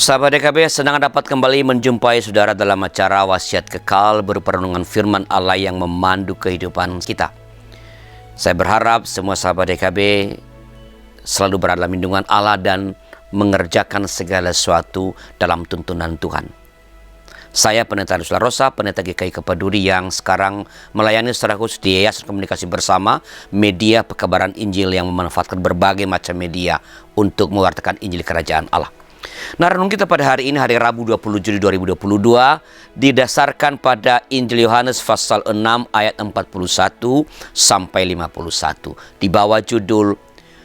Sahabat DKB, senang dapat kembali menjumpai saudara dalam acara Wasiat Kekal berupa renungan firman Allah yang memandu kehidupan kita. Saya berharap semua sahabat DKB selalu berada dalam lindungan Allah dan mengerjakan segala sesuatu dalam tuntunan Tuhan. Saya Pendeta Rusla Rosa, Pendeta GKI Kepaduri yang sekarang melayani secara khusus di Yayasan Komunikasi Bersama, media pekabaran Injil yang memanfaatkan berbagai macam media untuk mewartakan Injil Kerajaan Allah. Nah, renung kita pada hari ini, hari Rabu 20 Juli 2022, didasarkan pada Injil Yohanes pasal 6 ayat 41 sampai 51. Di bawah judul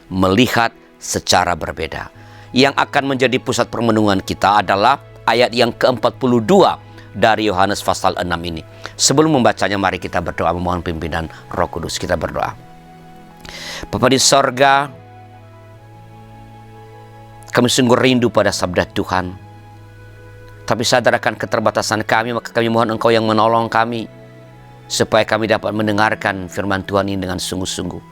Melihat Secara Berbeda. Yang akan menjadi pusat permenungan kita adalah ayat yang ke-42 dari Yohanes pasal 6 ini. Sebelum membacanya, mari kita berdoa memohon pimpinan Roh Kudus. Kita berdoa. Bapa di sorga, kami sungguh rindu pada sabda Tuhan. Tapi sadar akan keterbatasan kami, maka kami mohon Engkau yang menolong kami, supaya kami dapat mendengarkan firman Tuhan ini dengan sungguh-sungguh.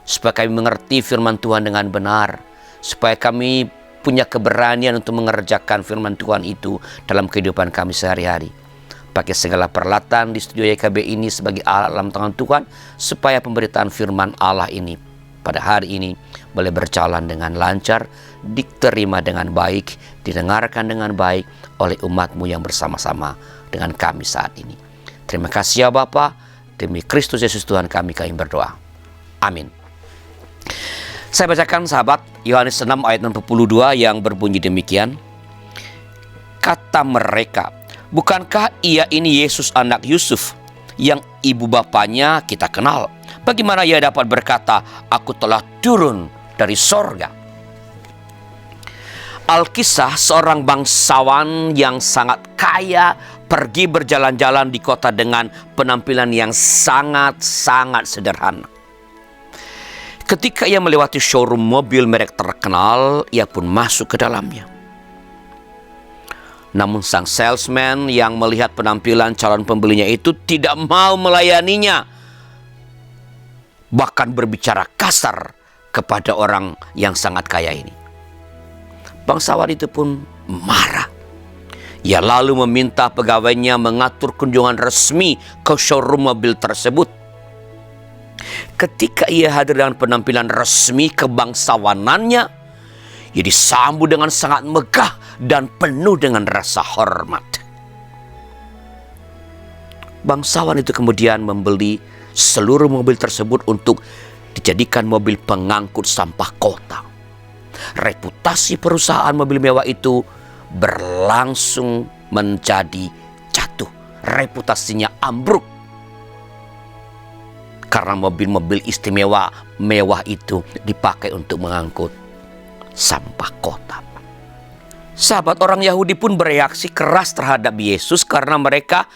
Supaya kami mengerti firman Tuhan dengan benar. Supaya kami punya keberanian untuk mengerjakan firman Tuhan itu dalam kehidupan kami sehari-hari. Pakai segala peralatan di studio YKB ini sebagai alat dalam tangan Tuhan, supaya pemberitaan firman Allah ini pada hari ini boleh berjalan dengan lancar, diterima dengan baik, didengarkan dengan baik oleh umat-Mu yang bersama-sama dengan kami saat ini. Terima kasih ya Bapa, demi Kristus Yesus Tuhan kami berdoa. Amin. Saya bacakan sahabat Yohanes 6 ayat 62 yang berbunyi demikian. Kata mereka, bukankah ia ini Yesus anak Yusuf yang ibu bapanya kita kenal? Bagaimana ia dapat berkata, aku telah turun dari sorga? Alkisah, seorang bangsawan yang sangat kaya pergi berjalan-jalan di kota dengan penampilan yang sangat-sangat sederhana. Ketika ia melewati showroom mobil merek terkenal, ia pun masuk ke dalamnya. Namun sang salesman yang melihat penampilan calon pembelinya itu tidak mau melayaninya, bahkan berbicara kasar kepada orang yang sangat kaya ini. Bangsawan itu pun marah. Ia lalu meminta pegawainya mengatur kunjungan resmi ke showroom mobil tersebut. Ketika ia hadir dengan penampilan resmi kebangsawanannya, ia disambut dengan sangat megah dan penuh dengan rasa hormat. Bangsawan itu kemudian membeli seluruh mobil tersebut untuk dijadikan mobil pengangkut sampah kota. Reputasi perusahaan mobil mewah itu berlangsung menjadi jatuh. Reputasinya ambruk karena mobil-mobil istimewa mewah itu dipakai untuk mengangkut sampah kota. Sahabat, orang Yahudi pun bereaksi keras terhadap Yesus karena mereka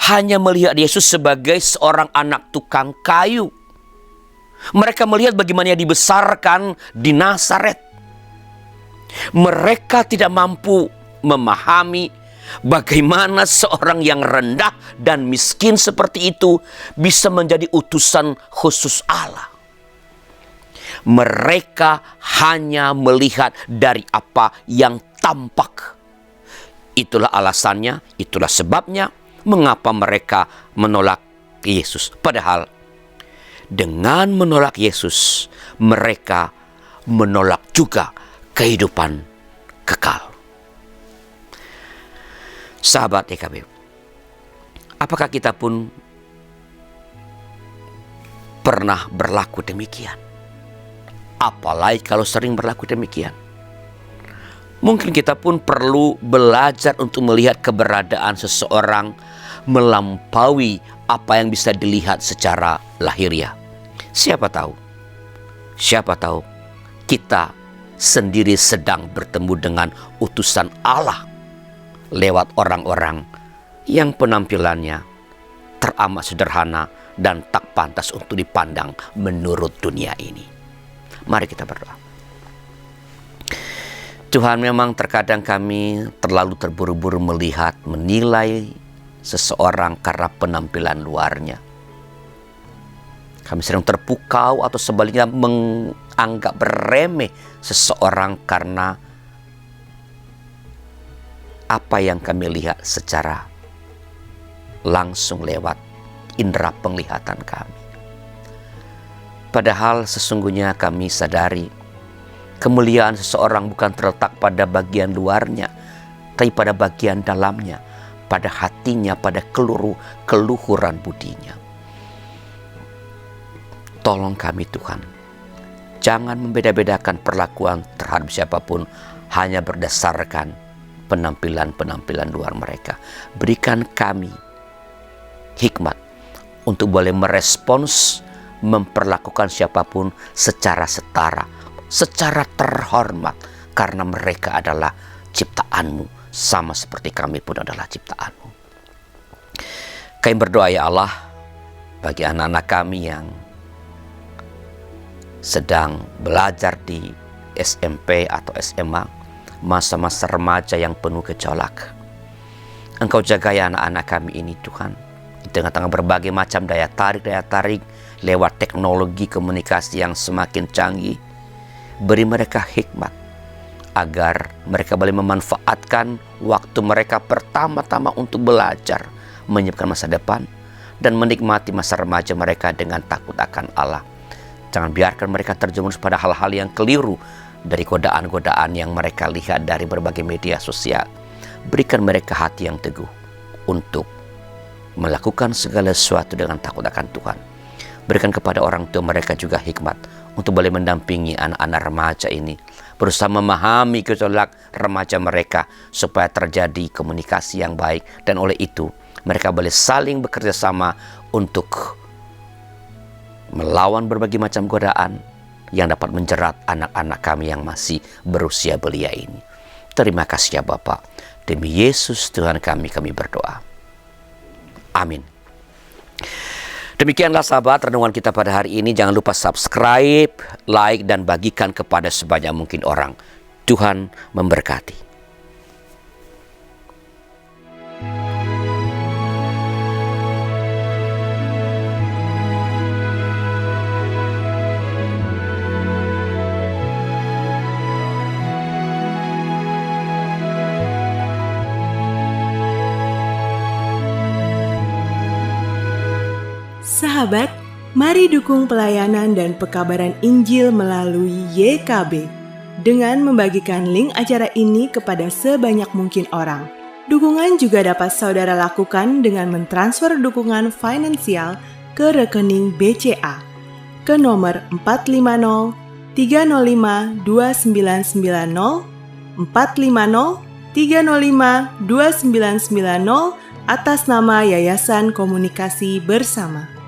hanya melihat Yesus sebagai seorang anak tukang kayu. Mereka melihat bagaimana ia dibesarkan di Nazaret. Mereka tidak mampu memahami bagaimana seorang yang rendah dan miskin seperti itu bisa menjadi utusan khusus Allah. Mereka hanya melihat dari apa yang tampak. Itulah alasannya, itulah sebabnya mengapa mereka menolak Yesus. Padahal dengan menolak Yesus, mereka menolak juga kehidupan kekal. Sahabat EKB, apakah kita pun pernah berlaku demikian? Apalagi kalau sering berlaku demikian. Mungkin kita pun perlu belajar untuk melihat keberadaan seseorang melampaui apa yang bisa dilihat secara lahiriah. Siapa tahu kita sendiri sedang bertemu dengan utusan Allah lewat orang-orang yang penampilannya teramat sederhana dan tak pantas untuk dipandang menurut dunia ini. Mari kita berdoa. Tuhan, memang terkadang kami terlalu terburu-buru melihat, menilai seseorang karena penampilan luarnya. Kami sering terpukau atau sebaliknya menganggap remeh seseorang karena apa yang kami lihat secara langsung lewat indera penglihatan kami. Padahal sesungguhnya kami sadari kemuliaan seseorang bukan terletak pada bagian luarnya, tapi pada bagian dalamnya, pada hatinya, pada keluhuran budinya. Tolong kami Tuhan, jangan membeda-bedakan perlakuan terhadap siapapun hanya berdasarkan penampilan-penampilan luar mereka. Berikan kami hikmat untuk boleh merespons, memperlakukan siapapun secara setara, secara terhormat, karena mereka adalah ciptaan-Mu, sama seperti kami pun adalah ciptaan-Mu. Kami berdoa ya Allah, bagi anak-anak kami yang sedang belajar di SMP atau SMA, masa-masa remaja yang penuh gejolak. Engkau jaga ya anak-anak kami ini Tuhan, di tengah-tengah berbagai macam daya tarik lewat teknologi komunikasi yang semakin canggih. Beri mereka hikmat agar mereka boleh memanfaatkan waktu mereka pertama-tama untuk belajar, menyiapkan masa depan, dan menikmati masa remaja mereka dengan takut akan Allah. Jangan biarkan mereka terjerumus pada hal-hal yang keliru dari godaan-godaan yang mereka lihat dari berbagai media sosial. Berikan mereka hati yang teguh untuk melakukan segala sesuatu dengan takut akan Tuhan. Berikan kepada orang tua mereka juga hikmat untuk boleh mendampingi anak-anak remaja ini, berusaha memahami gejolak remaja mereka supaya terjadi komunikasi yang baik, dan oleh itu mereka boleh saling bekerja sama untuk melawan berbagai macam godaan yang dapat menjerat anak-anak kami yang masih berusia belia ini. Terima kasih ya Bapa. Demi Yesus Tuhan kami berdoa. Amin. Demikianlah sahabat renungan kita pada hari ini. Jangan lupa subscribe, like, dan bagikan kepada sebanyak mungkin orang. Tuhan memberkati. Sahabat, mari dukung pelayanan dan pekabaran Injil melalui YKB dengan membagikan link acara ini kepada sebanyak mungkin orang. Dukungan juga dapat saudara lakukan dengan mentransfer dukungan finansial ke rekening BCA ke nomor 450 305 2990 450 305 2990 atas nama Yayasan Komunikasi Bersama.